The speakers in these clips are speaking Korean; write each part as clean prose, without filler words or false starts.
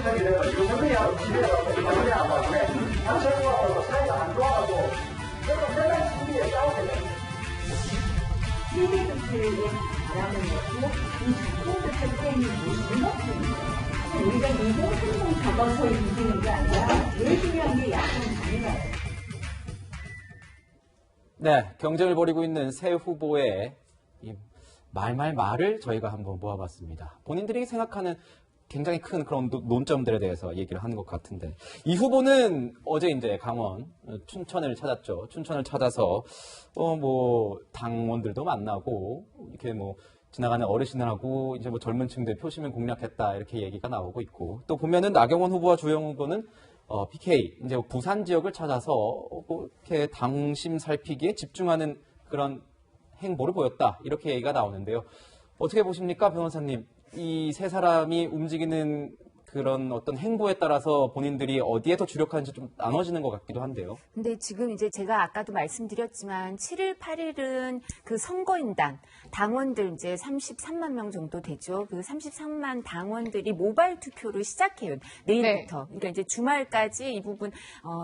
시작이 돼가지고 선생님하고 집에 가서 막내 아빠한테 남편하고 사이가 안 좋아가지고 그래서 매달 준비에 싸우게 됩니다. TV조치를 바라는 것도 이 작품들 자체는 무너집니다. 우리가 이동행동 잡아서 이기는 게 아니라 제일 중요한 게 야권 단일화예요. 네, 경쟁을 벌이고 있는 새 후보의 이 말을 저희가 한번 모아봤습니다. 본인들이 생각하는 굉장히 큰 그런 논점들에 대해서 얘기를 하는 것 같은데, 이 후보는 어제 이제 강원 춘천을 찾았죠. 춘천을 찾아서 당원들도 만나고 이렇게 지나가는 어르신들하고 이제 젊은 층들 표심을 공략했다 이렇게 얘기가 나오고 있고, 또 보면은 나경원 후보와 주호영 후보는 PK 이제 부산 지역을 찾아서 이렇게 당심 살피기에 집중하는 그런 행보를 보였다 이렇게 얘기가 나오는데요. 어떻게 보십니까, 변호사님? 이 세 사람이 움직이는 그런 어떤 행보에 따라서 본인들이 어디에 더 주력하는지 좀 나눠지는 것 같기도 한데요. 근데 지금 이제 제가 아까도 말씀드렸지만 7일, 8일은 그 선거인단, 당원들 이제 33만 명 정도 되죠. 그 33만 당원들이 모바일 투표를 시작해요. 내일부터. 네. 그러니까 이제 주말까지 이 부분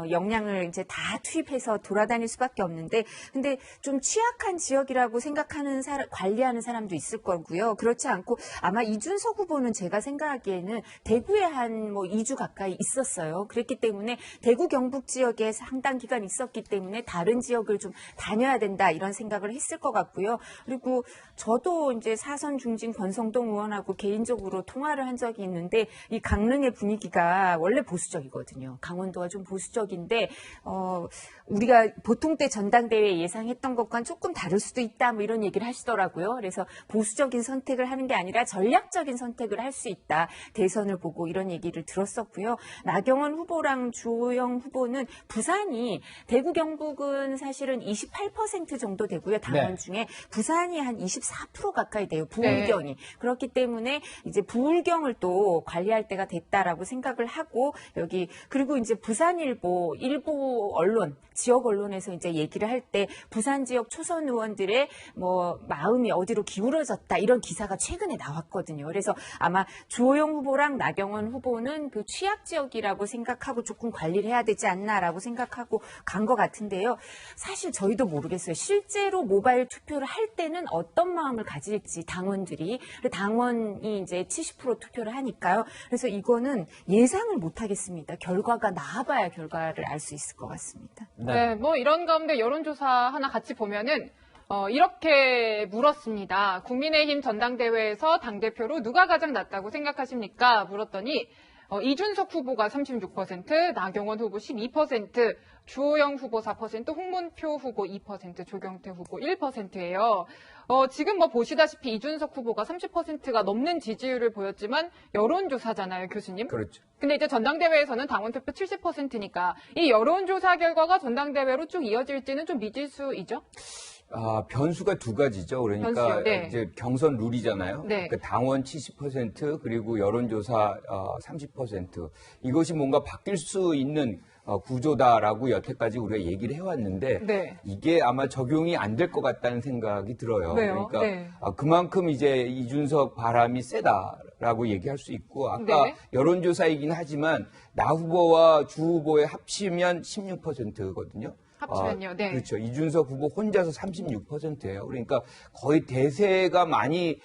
역량을 이제 다 투입해서 돌아다닐 수밖에 없는데, 근데 좀 취약한 지역이라고 생각하는 관리하는 사람도 있을 거고요. 그렇지 않고 아마 이준석 후보는 제가 생각하기에는 대구에 한 2주 가까이 있었어요. 그랬기 때문에 대구 경북 지역에 상당 기간 있었기 때문에 다른 지역을 좀 다녀야 된다 이런 생각을 했을 것 같고요. 그리고 저도 이제 사선 중진 권성동 의원하고 개인적으로 통화를 한 적이 있는데, 이 강릉의 분위기가 원래 보수적이거든요. 강원도가 좀 보수적인데 우리가 보통 때 전당대회 예상했던 것과는 조금 다를 수도 있다 이런 얘기를 하시더라고요. 그래서 보수적인 선택을 하는 게 아니라 전략적인 선택을 할 수 있다. 대선을 보고 이런 얘기를 들었었고요. 나경원 후보랑 주호영 후보는 부산이, 대구 경북은 사실은 28% 정도 되고요. 당원 중에 부산이 한 24% 가까이 돼요. 부울경이. 그렇기 때문에 이제 부울경을 또 관리할 때가 됐다라고 생각을 하고, 여기 그리고 이제 부산일보 일부 언론, 지역 언론에서 이제 얘기를 할 때 부산 지역 초선 의원들의 마음이 어디로 기울어졌다 이런 기사가 최근에 나왔거든요. 그래서 아마 주호영 후보랑 나경원 후보는 그 취약 지역이라고 생각하고 조금 관리를 해야 되지 않나라고 생각하고 간 것 같은데요. 사실 저희도 모르겠어요. 실제로 모바일 투표를 할 때는 어떤 마음을 가질지 당원들이. 당원이 이제 70% 투표를 하니까요. 그래서 이거는 예상을 못 하겠습니다. 결과가 나와봐야 결과를 알 수 있을 것 같습니다. 네, 이런 가운데 여론조사 하나 같이 보면은 이렇게 물었습니다. 국민의힘 전당대회에서 당대표로 누가 가장 낫다고 생각하십니까? 물었더니 이준석 후보가 36%, 나경원 후보 12%, 주호영 후보 4%, 홍문표 후보 2%, 조경태 후보 1%예요. 지금 보시다시피 이준석 후보가 30%가 넘는 지지율을 보였지만 여론조사잖아요, 교수님. 그렇죠. 근데 이제 전당대회에서는 당원투표 70%니까 이 여론조사 결과가 전당대회로 쭉 이어질지는 좀 미지수이죠? 변수가 두 가지죠. 그러니까 변수요, 네. 이제 경선 룰이잖아요. 네. 그 당원 70% 그리고 여론조사 30%. 이것이 뭔가 바뀔 수 있는 구조다라고 여태까지 우리가 얘기를 해왔는데 네. 이게 아마 적용이 안 될 것 같다는 생각이 들어요. 왜요? 그러니까 네. 그만큼 이제 이준석 바람이 세다라고 얘기할 수 있고, 아까 네. 여론조사이긴 하지만 나 후보와 주 후보의 합치면 16%거든요. 합치면요. 네. 그렇죠. 이준석 후보 혼자서 36%예요. 그러니까 거의 대세가 많이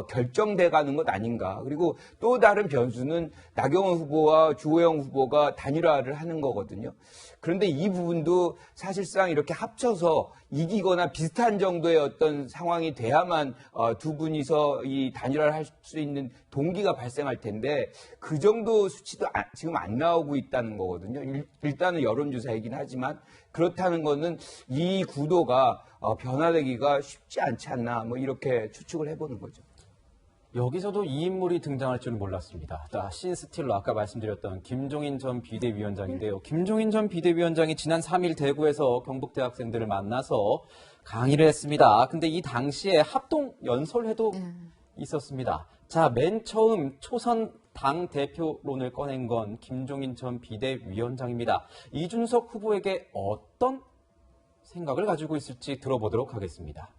결정돼 가는 것 아닌가. 그리고 또 다른 변수는 나경원 후보와 주호영 후보가 단일화를 하는 거거든요. 그런데 이 부분도 사실상 이렇게 합쳐서 이기거나 비슷한 정도의 어떤 상황이 돼야만 두 분이서 이 단일화를 할 수 있는 동기가 발생할 텐데, 그 정도 수치도 지금 안 나오고 있다는 거거든요. 일단은 여론조사이긴 하지만 그렇다는 거는 이 구도가 변화되기가 쉽지 않지 않나, 이렇게 추측을 해보는 거죠. 여기서도 이 인물이 등장할 줄은 몰랐습니다. 신스틸러, 아까 말씀드렸던 김종인 전 비대위원장인데요. 김종인 전 비대위원장이 지난 3일 대구에서 경북 대학생들을 만나서 강의를 했습니다. 근데 이 당시에 합동 연설회도 있었습니다. 자, 맨 처음 초선 당 대표론을 꺼낸 건 김종인 전 비대위원장입니다. 이준석 후보에게 어떤 생각을 가지고 있을지 들어보도록 하겠습니다.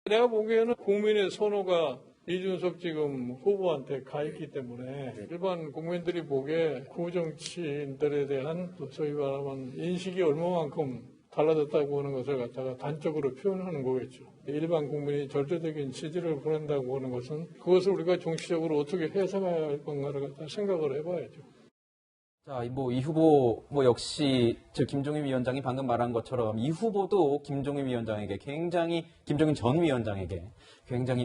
내가 보기에는 국민의 선호가 이준석 지금 후보한테 가 있기 때문에 일반 국민들이 보기에 구정치인들에 대한 소위 말하면 인식이 얼마만큼 달라졌다고 하는 것을 갖다가 단적으로 표현하는 거겠죠. 일반 국민이 절대적인 지지를 보낸다고 하는 것은 그것을 우리가 정치적으로 어떻게 해석해야 할 건가를 갖다 생각을 해봐야죠. 자, 이 후보 역시 김종인 위원장이 방금 말한 것처럼 이 후보도 김종인 전 위원장에게 굉장히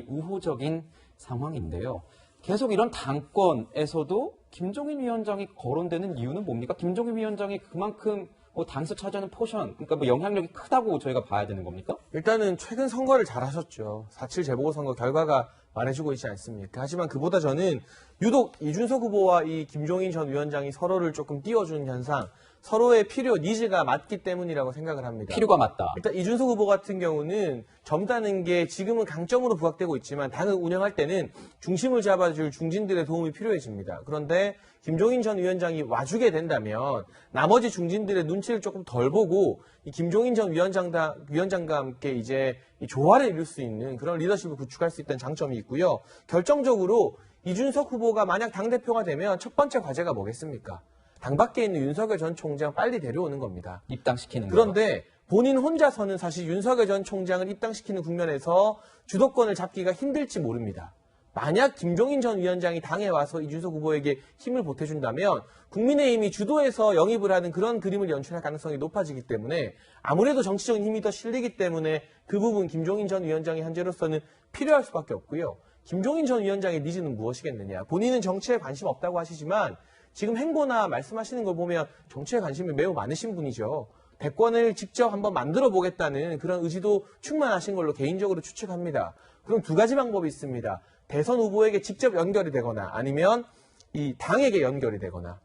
우호적인 상황인데요. 계속 이런 당권에서도 김종인 위원장이 거론되는 이유는 뭡니까? 김종인 위원장이 그만큼 당에서 차지하는 포션, 그러니까 영향력이 크다고 저희가 봐야 되는 겁니까? 일단은 최근 선거를 잘하셨죠. 4.7 재보궐선거 결과가 말해주고 있지 않습니까? 하지만 그보다 저는 유독 이준석 후보와 이 김종인 전 위원장이 서로를 조금 띄워주는 현상, 서로의 필요, 니즈가 맞기 때문이라고 생각을 합니다. 필요가 맞다. 일단 이준석 후보 같은 경우는 젊다는 게 지금은 강점으로 부각되고 있지만 당을 운영할 때는 중심을 잡아줄 중진들의 도움이 필요해집니다. 그런데 김종인 전 위원장이 와주게 된다면 나머지 중진들의 눈치를 조금 덜 보고 이 김종인 전 위원장과 함께 이제 이 조화를 이룰 수 있는 그런 리더십을 구축할 수 있다는 장점이 있고요. 결정적으로 이준석 후보가 만약 당대표가 되면 첫 번째 과제가 뭐겠습니까? 당 밖에 있는 윤석열 전 총장 빨리 데려오는 겁니다. 입당시키는 그런데 본인 혼자서는 사실 윤석열 전 총장을 입당시키는 국면에서 주도권을 잡기가 힘들지 모릅니다. 만약 김종인 전 위원장이 당에 와서 이준석 후보에게 힘을 보태준다면 국민의힘이 주도해서 영입을 하는 그런 그림을 연출할 가능성이 높아지기 때문에 아무래도 정치적인 힘이 더 실리기 때문에 그 부분 김종인 전 위원장이 현재로서는 필요할 수밖에 없고요. 김종인 전 위원장의 니즈는 무엇이겠느냐. 본인은 정치에 관심 없다고 하시지만 지금 행보나 말씀하시는 걸 보면 정치에 관심이 매우 많으신 분이죠. 대권을 직접 한번 만들어 보겠다는 그런 의지도 충만하신 걸로 개인적으로 추측합니다. 그럼 두 가지 방법이 있습니다. 대선 후보에게 직접 연결이 되거나 아니면 이 당에게 연결이 되거나.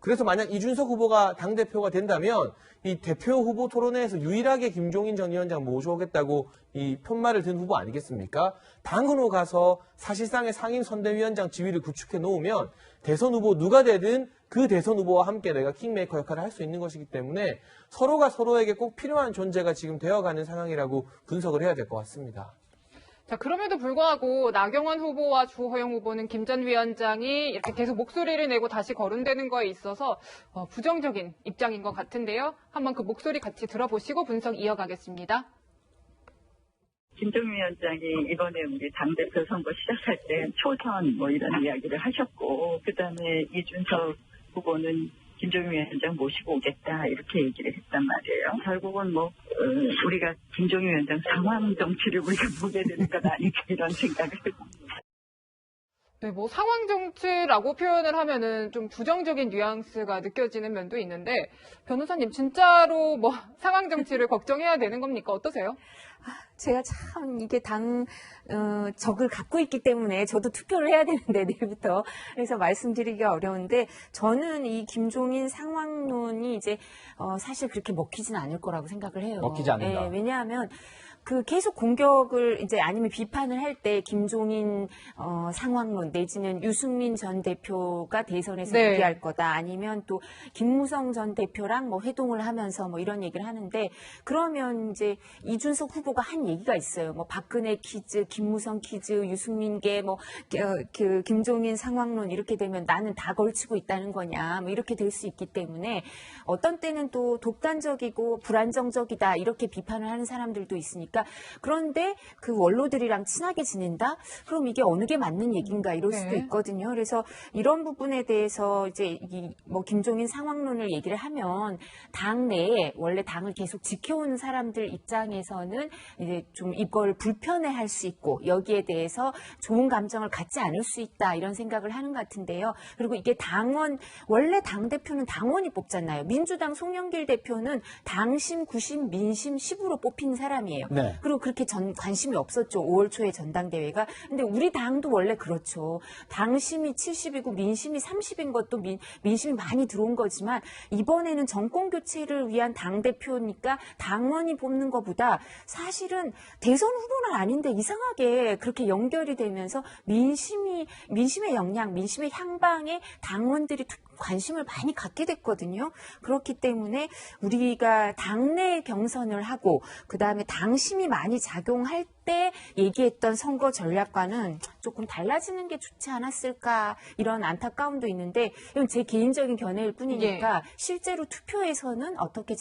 그래서 만약 이준석 후보가 당대표가 된다면 이 대표 후보 토론회에서 유일하게 김종인 전 위원장 모셔오겠다고 이 편말을 든 후보 아니겠습니까? 당으로 가서 사실상의 상임 선대위원장 지위를 구축해 놓으면 대선 후보 누가 되든 그 대선 후보와 함께 내가 킹메이커 역할을 할 수 있는 것이기 때문에 서로가 서로에게 꼭 필요한 존재가 지금 되어가는 상황이라고 분석을 해야 될 것 같습니다. 자, 그럼에도 불구하고 나경원 후보와 주호영 후보는 김 전 위원장이 이렇게 계속 목소리를 내고 다시 거론되는 거에 있어서 부정적인 입장인 것 같은데요. 한번 그 목소리 같이 들어보시고 분석 이어가겠습니다. 김종인 위원장이 이번에 우리 당대표 선거 시작할 때 초선 이런 이야기를 하셨고, 그 다음에 이준석 후보는 김종인 위원장 모시고 오겠다 이렇게 얘기를 했단 말이에요. 결국은 우리가 김종인 위원장 상황 정치를 우리가 보게 되는 건 아닐까 이런 생각을 해봅니다. 네, 상황 정치라고 표현을 하면은 좀 부정적인 뉘앙스가 느껴지는 면도 있는데, 변호사님, 진짜로 상황 정치를 걱정해야 되는 겁니까? 어떠세요? 제가 참 이게 적을 갖고 있기 때문에 저도 투표를 해야 되는데 내일부터. 그래서 말씀드리기가 어려운데 저는 이 김종인 상황론이 이제 사실 그렇게 먹히진 않을 거라고 생각을 해요. 먹히지 않는다. 네, 왜냐하면 계속 공격을 이제 아니면 비판을 할 때 김종인 상황론 내지는 유승민 전 대표가 대선에서 무리할 거다 아니면 또 김무성 전 대표랑 회동을 하면서 이런 얘기를 하는데 그러면 이제 이준석 후보가 한 얘기가 있어요. 박근혜 퀴즈, 김무성 퀴즈, 유승민계 김종인 상황론 이렇게 되면 나는 다 걸치고 있다는 거냐 이렇게 될 수 있기 때문에 어떤 때는 또 독단적이고 불안정적이다 이렇게 비판을 하는 사람들도 있으니까 그런데 그 원로들이랑 친하게 지낸다? 그럼 이게 어느 게 맞는 얘기인가 이럴 수도 있거든요. 그래서 이런 부분에 대해서 이제 김종인 상황론을 얘기를 하면 당 내에 원래 당을 계속 지켜온 사람들 입장에서는 이제 좀 이걸 불편해할 수 있고 여기에 대해서 좋은 감정을 갖지 않을 수 있다 이런 생각을 하는 것 같은데요. 그리고 이게 원래 당대표는 당원이 뽑잖아요. 민주당 송영길 대표는 당심 90, 민심 10으로 뽑힌 사람이에요. 네. 그리고 그렇게 관심이 없었죠. 5월 초에 전당대회가. 근데 우리 당도 원래 그렇죠. 당심이 70이고 민심이 30인 것도 민심이 많이 들어온 거지만 이번에는 정권 교체를 위한 당대표니까 당원이 뽑는 것보다 사실은 대선 후보는 아닌데 이상하게 그렇게 연결이 되면서 민심의 영향, 민심의 향방에 당원들이 관심을 많이 갖게 됐거든요. 그렇기 때문에 우리가 당내 경선을 하고 그다음에 당심이 많이 작용할 때 얘기했던 선거 전략과는 조금 달라지는 게 좋지 않았을까 이런 안타까움도 있는데 이건 제 개인적인 견해일 뿐이니까 실제로 투표에서는 어떻게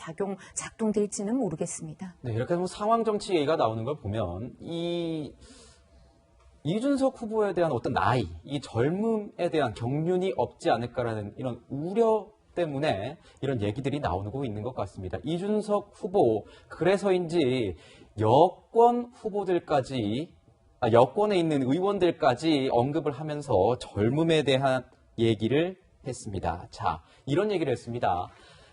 작동될지는 모르겠습니다. 네, 이렇게 뭐 상황 정치 얘기가 나오는 걸 보면 이준석 후보에 대한 어떤 나이, 이 젊음에 대한 경륜이 없지 않을까라는 이런 우려 때문에 이런 얘기들이 나오고 있는 것 같습니다. 이준석 후보, 그래서인지 여권 후보들까지, 여권에 있는 의원들까지 언급을 하면서 젊음에 대한 얘기를 했습니다. 자, 이런 얘기를 했습니다.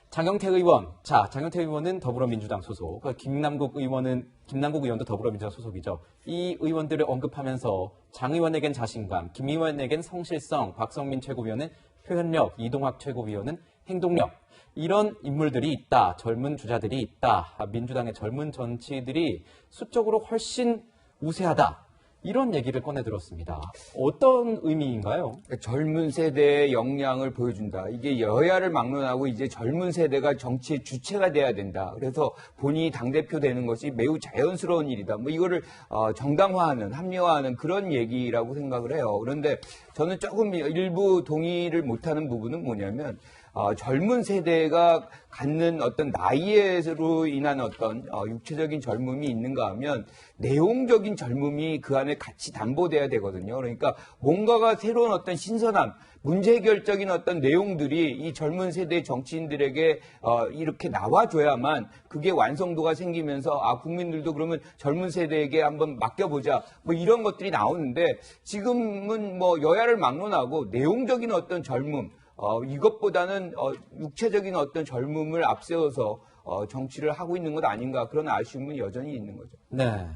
장경태 의원은 더불어민주당 소속, 김남국 의원도 더불어민주당 소속이죠. 이 의원들을 언급하면서 장 의원에겐 자신감, 김 의원에겐 성실성, 박성민 최고위원은 표현력, 이동학 최고위원은 행동력, 이런 인물들이 있다. 젊은 주자들이 있다. 민주당의 젊은 정치들이 수적으로 훨씬 우세하다. 이런 얘기를 꺼내들었습니다. 어떤 의미인가요? 젊은 세대의 역량을 보여준다. 이게 여야를 막론하고 이제 젊은 세대가 정치의 주체가 돼야 된다. 그래서 본인이 당대표 되는 것이 매우 자연스러운 일이다. 뭐 이거를 정당화하는, 합리화하는 그런 얘기라고 생각을 해요. 그런데 저는 조금 일부 동의를 못하는 부분은 뭐냐면 젊은 세대가 갖는 어떤 나이에로 인한 어떤 육체적인 젊음이 있는가 하면 내용적인 젊음이 그 안에 같이 담보돼야 되거든요. 그러니까 뭔가가 새로운 어떤 신선함, 문제 해결적인 어떤 내용들이 이 젊은 세대의 정치인들에게 이렇게 나와줘야만 그게 완성도가 생기면서 국민들도 그러면 젊은 세대에게 한번 맡겨보자 뭐 이런 것들이 나오는데 지금은 뭐 여야를 막론하고 내용적인 어떤 젊음, 이것보다는 육체적인 어떤 젊음을 앞세워서 정치를 하고 있는 것 아닌가 그런 아쉬움은 여전히 있는 거죠. 네.